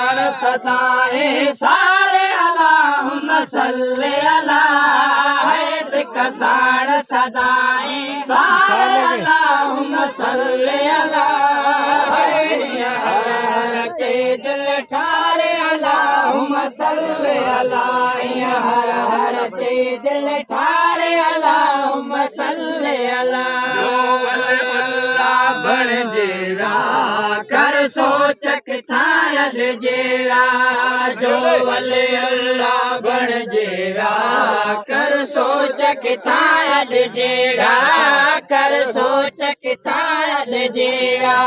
साण सदाएं सारे अल्लाहुम्मा सल्ले अला है सिक साण सदाएं सारे अल्लाहुम्मा सल्ले अला है हर चे दिल ठारे अल्लाहुम्मा सल्ले अला हर हर चे दिल ठारे अल्लाहुम्मा सल्ले अला बण जेड़ा कर सोच किथां जेड़ा जो वले अल्लाह बण जेड़ा कर सोच किथां जेड़ा कर सोच किथां जेड़ा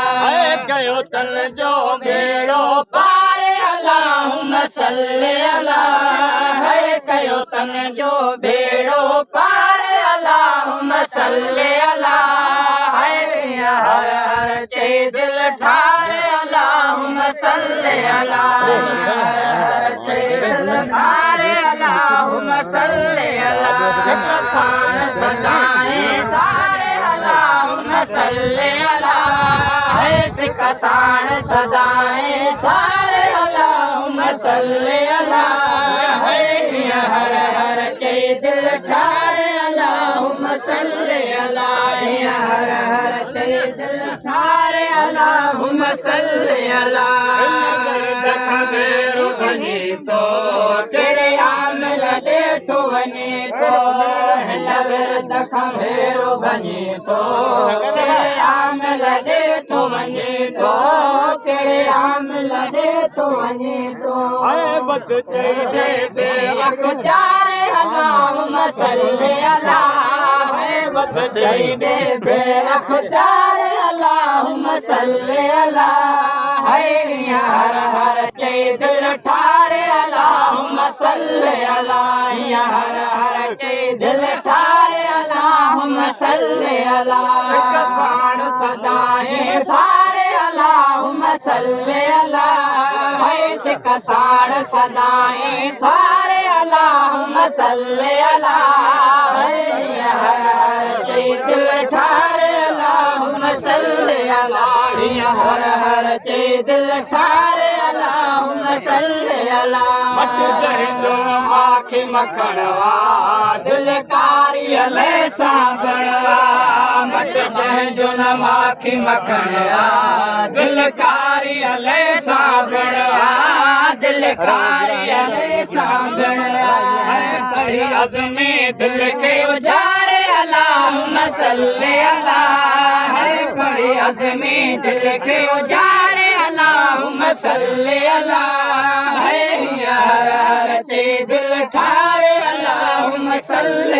कयो तन जो बेड़ो पार अल्लाहुम्मा सल्ले अला है कयो तन जो बेड़ो पार अल्लाहुम्मा सल्ले अला हर हर चे दिल ठारे अल्लाहुम्मा सल्ले अला हर चे दिल ठारे अल्लाहुम्मा सल्ले अला सिक साण सदाएं सारे अल्लाहुम्मा सल्ले अला है सिक साण सदाएं सारे अल्लाहुम्मा सल्ले अला है हर हर चे दिल ठारे अल्लाहुम्मा सल्ले अला हर हर चे दिल ठारे अल्लाहुम्मा सल्ले अला भेरो बने तो केड़े आमिल दे तो वने तो दखा भेरो बने तो केड़े आमिल दे तो वने तो केड़े आमिल दे तो वने तो बद चढ़े बेअख्तियार अल्लाहुम्मा सल्ले अला बद चढ़े बेअख्तियार अल्लाहुम्मा सल्ले अला हर हर चे दिल ठारे अल्लाहुम्मा सल्ले अला हर हर चे दिल ठारे अल्लाहुम्मा सल्ले अला सिक साण सदाएं सारे अल्लाहुम्मा सल्ले अला है सिक साण सदाएं सारे अल्लाहुम्मा सल्ले अला हर हर चे दिल ठारे अल्लाहुम्मा सल्ले अला हर हर चे दिल ठारे अल्लाहुम्मा सल्ले अला मट जंहिंजो माखी मखणवा दिल कारी अले साबणवा मट जंहिंजो माखी मखणवा दिल कारी अले साबणवा दिल कारी अले साबणवा कड़ी अज़मे दिल के उजारे अल्लाहुम्मा सल्ले अला है कड़ी अज़मे दिल के उजारे अल्लाहुम्मा सल्ले अला है हर हर चे दिल ठारे अल्लाहुम्मा सल्ले